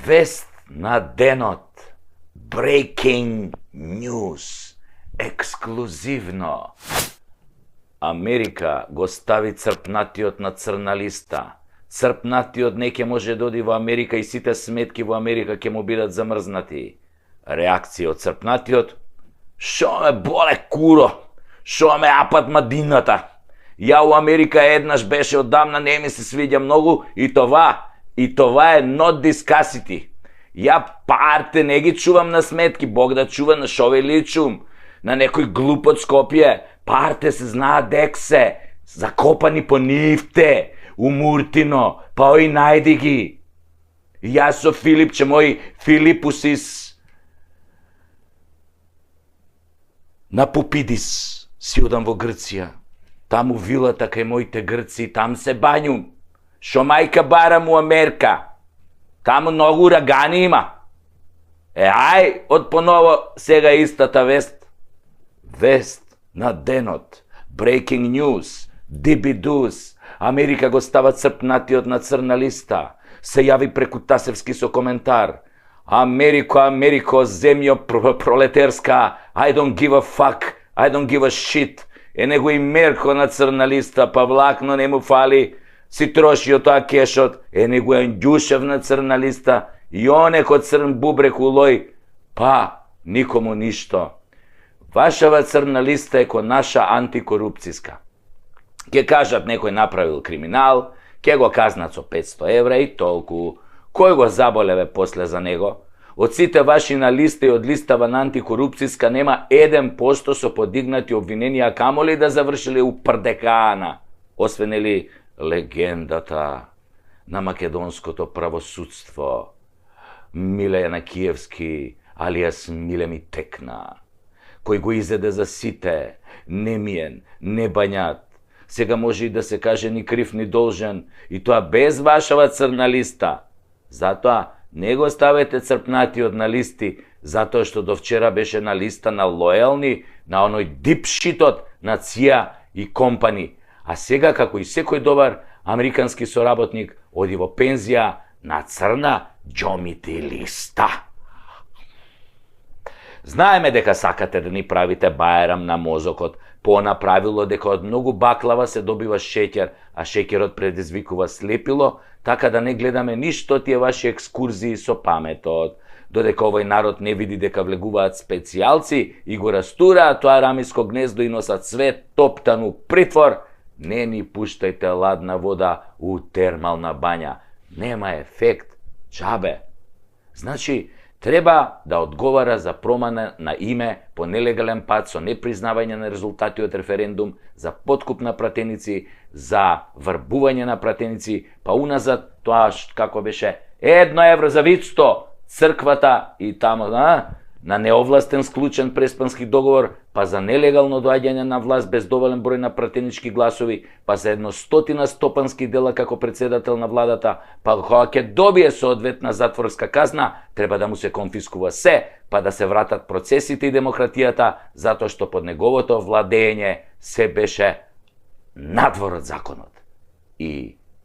Вест на денот. Breaking news. Ексклузивно. Америка го стави црпнатиот на црна листа. Црпнатиот не ќе може да оди во Америка и сите сметки во Америка ќе му бидат замрзнати. Реакција од црпнатиот: шо ме боле куро, шо ме апат мадината. Ја у Америка еднаш беше, одамна не ми се свиѓа многу и това е not discussity. Ја парте не ги чувам на сметки, Бог да чува, на шо ви личум, на некој глуп од Скопје. Парте се знаат дек се, закопани по нивте, у Муртино, па ој најди ги. Јас со Филипче, мој Филипусис, на Пупидис си одам во Грција. Таму вилата кај моите грци, там се бањум. Шо мајка барам у Америка. Таму многу урагани има. Ај, од поново сега истата вест. Вест на денот. Breaking news. Дибидус. Америка го става црпнатиот на црна листа. Се јави преку Тасевски со коментар: Америко, земјо пролетерска, I don't give a fuck, I don't give a shit. Него и Мерко на црна листа, па влакно не му фали, си трошио тоа кешот. Него е Ѓушев на црна листа, и онеко црн бубрек улој, па никому ништо. Вашава црна листа е ко наша антикорупцијска. Ке кажат некој направил криминал, ке го казнат со 500 евра и толку. Кој го заболеве после за него? Од сите ваши на листа и од листава на антикорупцијска нема 1% со подигнати обвиненија, камоли да завршили у прдекана. Освен или легендата на македонското правосудство, Миле Јанакиевски, алијас Миле ми текна, кој го изеде за сите, немиен, небањат. Сега може и да се каже ни крив ни должен, и тоа без вашава црна листа. Затоа не го ставете црпнатиот на листи, затоа што до вчера беше на листа на лојални, на оној дипшитот на ЦИА и компани. А сега, како и секој добар американски соработник, оди во пензија на црна џомити листа. Знаеме дека сакате да ни правите бајрам на мозокот, по она правило дека од многу баклава се добива шеќер, а шеќерот предизвикува слепило, така да не гледаме ништо тие ваши екскурзии со паметот. Додека овој народ не види дека влегуваат специјалци и го растураат тоа рамиско гнездо и носат свет топтан у притвор, не ни пуштајте ладна вода у термална бања. Нема ефект, џабе. Значи, треба да одговара за промена на име по нелегален пат со непризнавање на резултати од референдум, за подкуп на пратеници, за врбување на пратеници, па уназад тоа како беше 1 евро за вицто, црквата и тамо на неовластен склучен преспански договор, па за нелегално доаѓање на власт без доволен број на пратенички гласови, па за 100 стопански дела како председател на владата, па кога ќе добие соодветна затворска казна, треба да му се конфискува се, па да се вратат процесите и демократијата, затоа што под неговото владење се беше надвор од законот.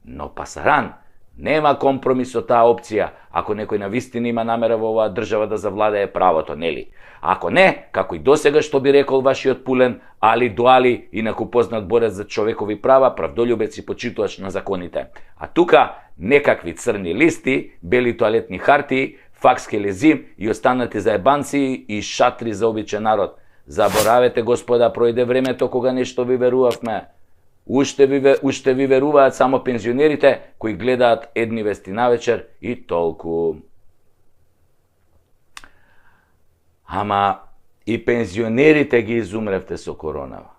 Но пасаран, нема компромис со таа опција, ако некој навистина има намера во оваа држава да завладее правото, нели? Ако не, како и досега што би рекол вашиот Пулен, Али Дуали, инаку познат борец за човекови права, правдолюбец и почитувач на законите. А тука некакви црни листи, бели тоалетни хартии, факски лезим и останати заебанци и шатри за обичен народ. Заборавете, господа, пројде времето кога нешто ви верувавме. Уште ви веруваат само пензионерите кои гледаат едни вести навечер и толку. Ама и пензионерите ги изумревте со коронава.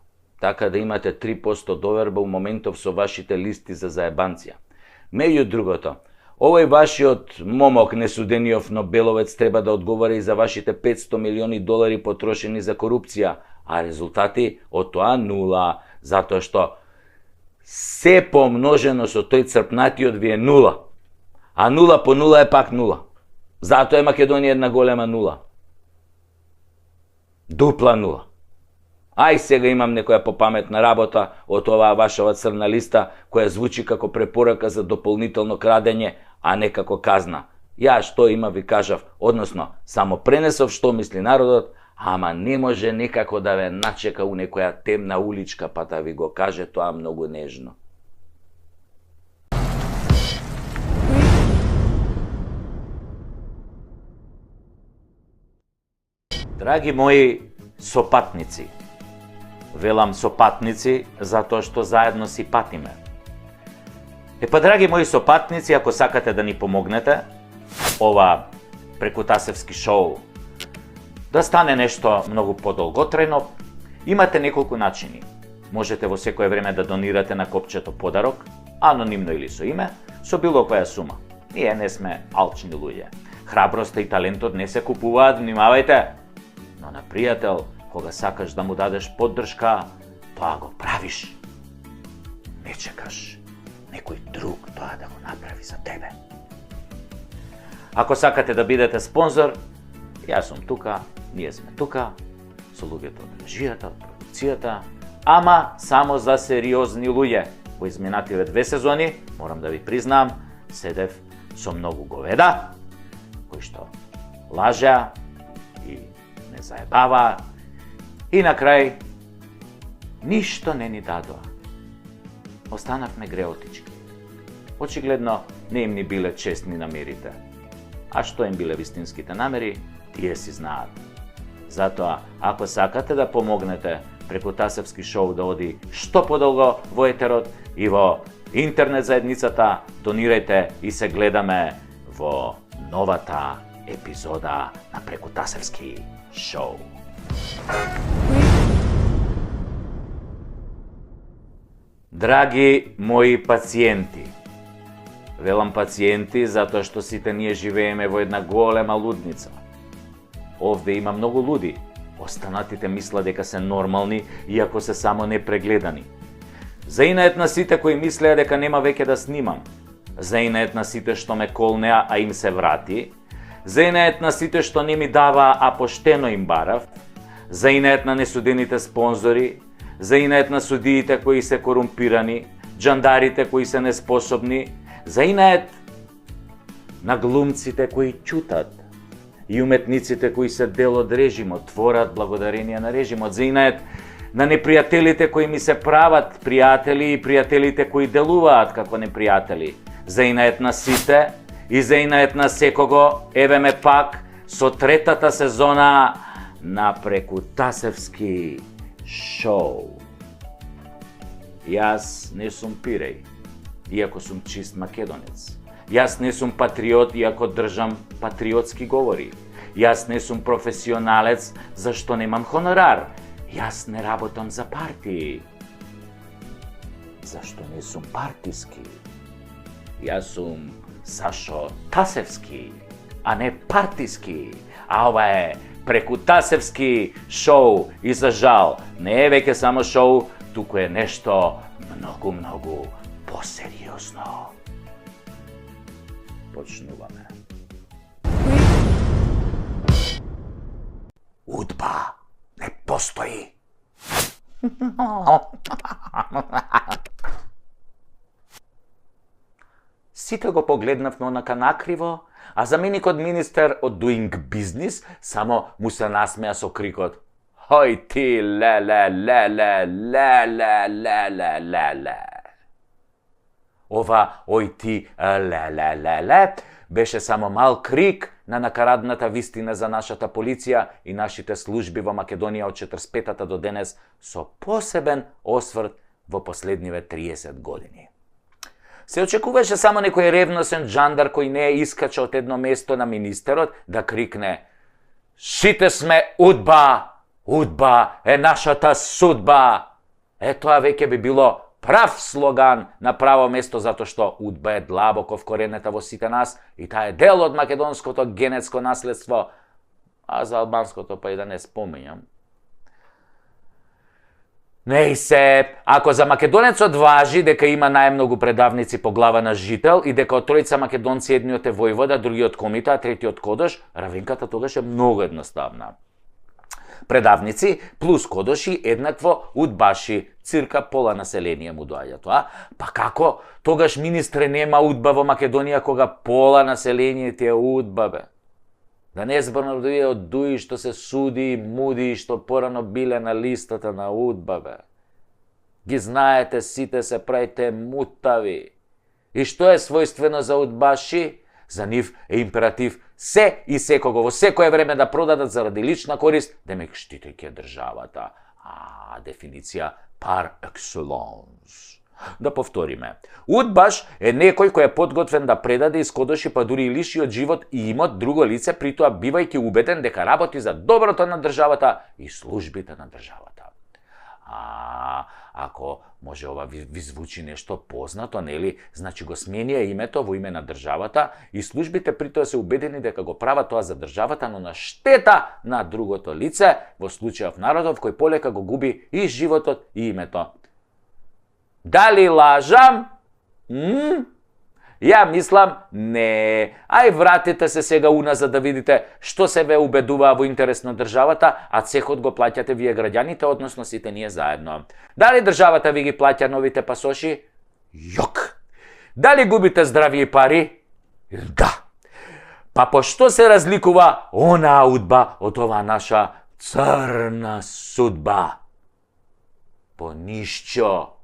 Така да имате 3% доверба у моментов со вашите листи за заебанција. Меѓу другото, овој вашиот момок несудениот Нобеловец треба да одговара и за вашите $500 милиони потрошени за корупција, а резултати од тоа нула, затоа што се помножено со тој црпнатиот ви е нула. А нула по нула е пак нула. Затоа е Македонија една голема нула. Дупла нула. Ај сега имам некоја попаметна работа од оваа вашава црна листа, која звучи како препорака за дополнително крадење, а не како казна. Ја што има ви кажав, односно, само пренесов што мисли народот, ама не може некако да ве начека у некоја темна уличка, па да ви го каже тоа многу нежно. Драги мои сопатници, велам сопатници затоа што заедно си патиме. Драги мои сопатници, ако сакате да ни помогнете, ова прекутасевски шоу да стане нешто многу подолготрајно, имате неколку начини. Можете во секое време да донирате на копчето подарок, анонимно или со име, со било која сума. Ние не сме алчни луѓе. Храброста и талентот не се купуваат, внимавајте. Но на пријател, кога сакаш да му дадеш поддршка, тоа го правиш. Не чекаш некој друг тоа да го направи за тебе. Ако сакате да бидете спонзор, јас сум тука, ние сме тука, со луѓето од режијата, од продукцијата, ама само за сериозни луѓе. Во изминативе 2 сезони, морам да ви признам, седев со многу говеда, кои што лажеа и не заебава, и на крај ништо не ни дадоа. Останавме греотички. Очигледно не им ни биле честни намерите. А што им биле вистинските намери, тие си знаат. Затоа, ако сакате да помогнете Прекутасевски шоу да оди што подолго во етерот и во интернет заедницата, донирајте и се гледаме во новата епизода на Прекутасевски шоу. Драги мои пациенти, велам пациенти затоа што сите ние живееме во една голема лудница. Овде има многу луди, останатите мислат дека се нормални, иако се само непрегледани. Заинает на сите кои мислеа дека нема веќе да снимам. Заинает на сите што ме колнеа, а им се врати. Заинает на сите што не ми дава, а поштено им барав. Заинает на несудените спонзори. Заинает на судиите кои се корумпирани, джандарите кои се неспособни. Заинает на глумците кои ќутат и уметниците кои се дел од режимот, творат благодарение на режимот. Заинает на непријателите кои ми се прават пријатели и пријателите кои делуваат како непријатели. Заинает на сите и заинает на секого, еве ме пак со третата сезона на Прекутасевски шоу. Јас не сум пиреј, иако сум чист македонец. Јас не сум патриот, иако држам патриотски говори. Јас не сум професионалец, зашто немам хонорар. Јас не работам за партии, зашто не сум партиски. Јас сум Сашо Тасевски, а не партиски. А ова е Прекутасевски шоу и за жал не е веќе само шоу, туку е нешто многу посериозно. Почнуваме. Удба не постои. Сите го погледнавме онака накриво, а заменикот министер од Doing Business само му се насмеа со крикот: "Хој ти, ле. Ова ој ти, ле, беше само мал крик на накарадната вистина за нашата полиција и нашите служби во Македонија од 45-та до денес, со посебен осврт во последниве 30 години. Се очекуваше само некој ревносен джандар кој не искача од едно место на министерот да крикне: "Сите сме удба! Удба е нашата судба!" Тоа веќе би било прав слоган на право место, затоа што удба е длабоко вкоренета во сите нас и таа е дел од македонското генетско наследство, а за албанското па и да не спомењам. Не и се, ако за македонецот важи дека има најмногу предавници по глава на жител и дека од тројца македонци едниот е војвода, другиот комита, а третиот кодош, равенката тогаш е многу едноставна. предавници, плюс кодоши, еднакво удбаши. Цирка пола население му доаѓа тоа. Па како тогаш, министре, нема удба во Македонија кога пола население ти е удба, бе? Да не зборно да од дуи што се суди и муди, што порано биле на листата на удба, бе. Ги знаете, сите се правите мутави. И што е својствено за удбаши? За нив е императив се и секого во секое време да продадат заради лична корист, демек штитејќи државата. Дефиниција par excellence. Да повториме. Удбаш е некој кој е подготвен да предаде, искодоши, па дури и лиши од живот и имот друго лице, при тоа бивајќи убеден дека работи за доброто на државата и службите на државата. Ако може ова ви звучи нешто познато, нели? Значи го сменија името во име на државата и службите при тоа се убедени дека го прават тоа за државата, но на штета на другото лице, во случајов народов кој полека го губи и животот и името. Дали лажам? Ја мислам, не. Ај вратите се сега уназад да видите што се ве убедуваа во интерес на државата, а цехот го плаќате вие граѓаните, односно сите ние заедно. Дали државата ви ги плаќа новите пасоши? Јок. Дали губите здравје и пари? Да. Па по што се разликува онаа удба од оваа наша црна судба? По ништо.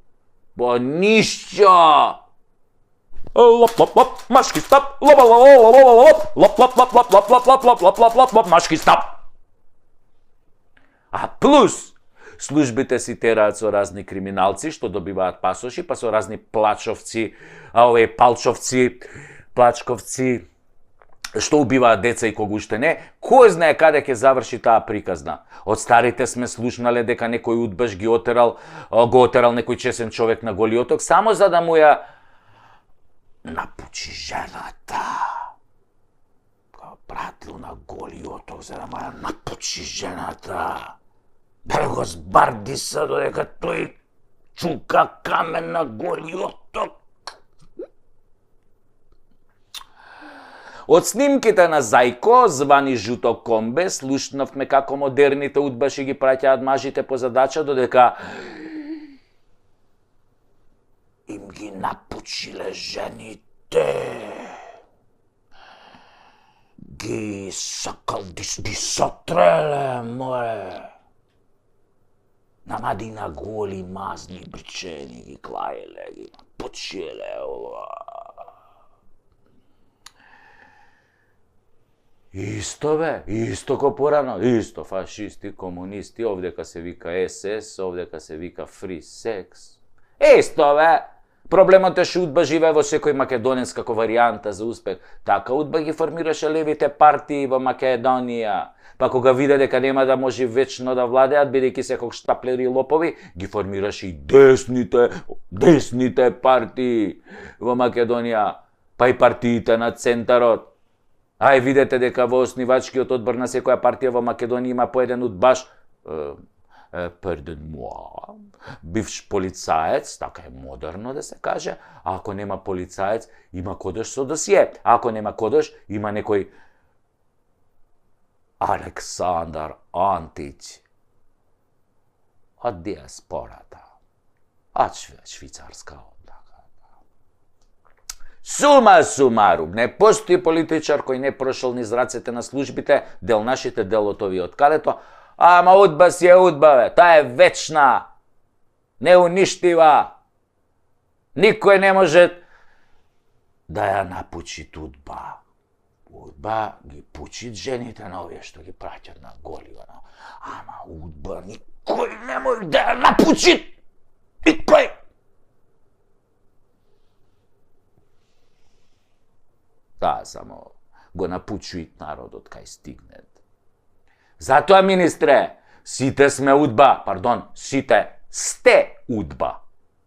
По ништо. Лоп лоп лоп, машки стап, лоп лоп лоп лоп лоп лоп лоп лоп лоп лоп лоп лоп лоп лоп лоп, машки стап. А плюс службите си тераат со разни криминалци што добиваат пасоши, па со разни плачовци, палчовци, плачковци што убиваат деца и кога уште не. Кој знае каде ќе заврши таа приказна? Од старите сме слушнале дека некој удбаш го отерал некој чесен човек на Голи оток само за да му ја напучи жената. Го пратил на Голи оток за да му ја напучи жената. Да го збарди се додека тој чука камен на Голи оток. Од снимките на Зајко, звани Жуто Комбе, слушнавме како модерните удбаши ги праќаат мажите по задача, додека им ги напучиле жените. Ги сакал ги сотреле, море. Намади на голи мазни бричени, ги клаеле, ги напучиле. Исто бе, исто ко порано, исто фашисти, комунисти, овдека се вика СС, овдека се вика Free Sex. Исто бе, проблемот е што удба живее во секој македонец како варијанта за успех. Така удба ги формираше левите партии во Македонија. Па кога виде дека нема да може вечно да владеат, бидејќи секој штаплери и лопови, ги формираше и десните партии во Македонија, па и партиите на центарот. Ај видете дека во основачкиот одбор на секоја партија во Македонија има по еден удбаш, бивш полицаец, така е модерно да се каже, а ако нема полицаец, има кодош со досие, а ако нема кодош, има некој Александар Антич од диаспората, од швицарска. Сума сумарум, не постои политичар кој не прошол низ рацете на службите, дел нашите, дел од овие од калето, ама удба си е удба, бе, таа е вечна, неуништива. Никој не може да ја напучи удба. Удба ги пучи жените на овие што ги праќат на Голи, ама удба никој не може да ја напучи. Никој. Таа само го напучуит народот кај стигнет. Затоа, министре, сите сме удба, сите сте удба.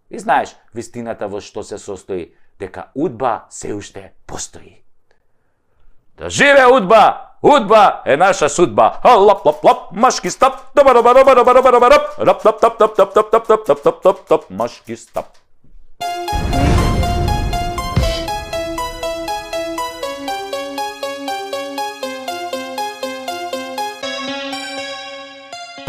И знаеш, вистината во што се состои, дека удба се уште постои. Да живе удба! Удба е наша судба. Лап лап лап, машки стап. Машки стап.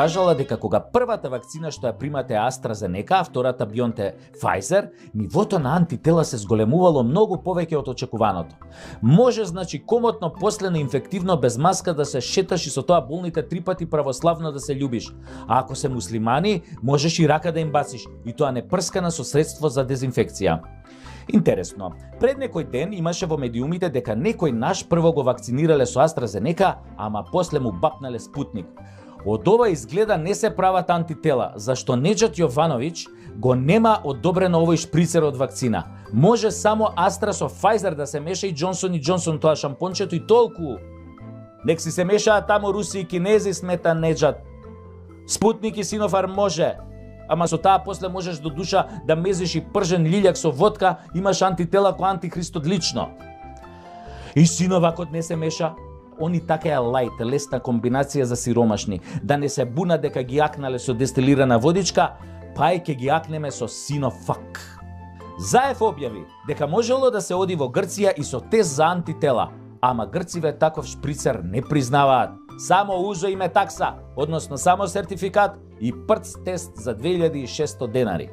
репортажала дека кога првата вакцина што ја примате AstraZeneca, а втората BioNTech Pfizer, нивото на антитела се зголемувало многу повеќе од очекуваното. Може значи комотно после на инфективно без маска да се шеташ и со тоа болните 3 пати православно да се љубиш. А ако се муслимани, можеш и рака да им бациш, и тоа не прскана со средство за дезинфекција. Интересно, пред некој ден имаше во медиумите дека некој наш прво го вакцинирале со AstraZeneca, ама после му бапнале Спутник. Од ова изгледа не се прават антитела, зашто Неџат Јовановиќ го нема одобрено овој шприцер од вакцина. Може само Астра со Pfizer да се меша и Джонсон и Джонсон тоа шампончето и толку. Нек си се мешаат тамо руси и кинези, смета Неџат. Спутник и Синофарм може. Ама со таа после можеш до душа да мезиш и пржен лилјак со водка, имаш антитела ко антихристот лично. И Синовакот не се меша. Они така е лајт, лесна комбинација за сиромашни. Да не се буна дека ги акнале со дестилирана водичка, па и ке ги акнеме со Синофак. Заев објави дека можело да се оди во Грција и со тест за антитела, ама грциве таков шприцер не признаваат. Само узо име такса, односно само сертификат и прц тест за 2600 денари.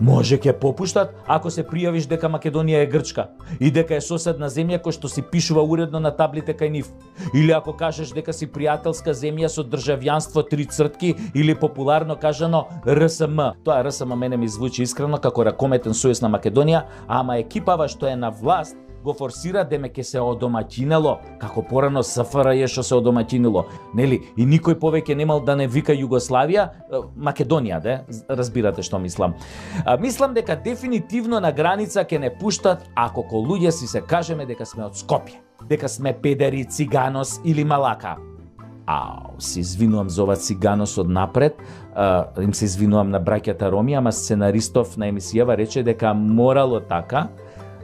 Може ќе попуштат ако се пријавиш дека Македонија е Грчка и дека е соседна земја кој што си пишува уредно на таблите кај нив. Или ако кажеш дека си пријателска земја со државјанство 3 цртки или популарно кажано РСМ. Тоа РСМ мене ми звучи искрено како ракометен сојуз на Македонија, ама екипава што е на власт го форсира деме ке се одомаќинело, како порано СФРЈ што се одомаќинило, нели? И никој повеќе немал да не вика Југославија, Македонија, де? Разбирате што мислам. Мислам дека дефинитивно на граница ќе не пуштат ако ко луѓе си се кажеме дека сме од Скопје, дека сме педери, циганос или малака. Се извинувам за ова циганос од напред, им се извинувам на браќата Роми, ама сценаристов на емисијава рече дека морало така,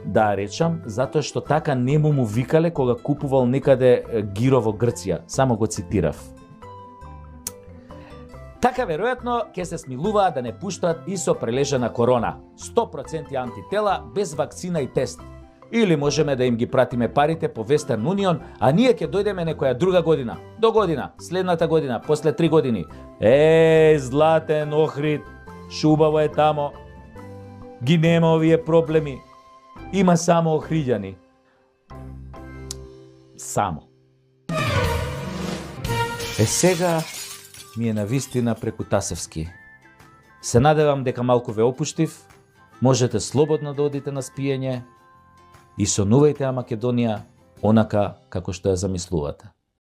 да речам, затоа што така не му викале кога купувал некаде гиро во Грција. Само го цитирав. Така веројатно ќе се смилуваа да не пуштат и со прележана корона. 100% антитела без вакцина и тест. Или можеме да им ги пратиме парите по Western Union, а ние ќе дојдеме некоја друга година, до година, следната година, после 3 години. Златен Охрид, шубаво е тамо. Ги нема овие проблеми. Има само охриѓани. Само. Сега ми е навистина преку Тасевски. Се надевам дека малку ве опуштив, можете слободно да одите на спиење и сонувајте ја Македонија онака како што ја замислувате.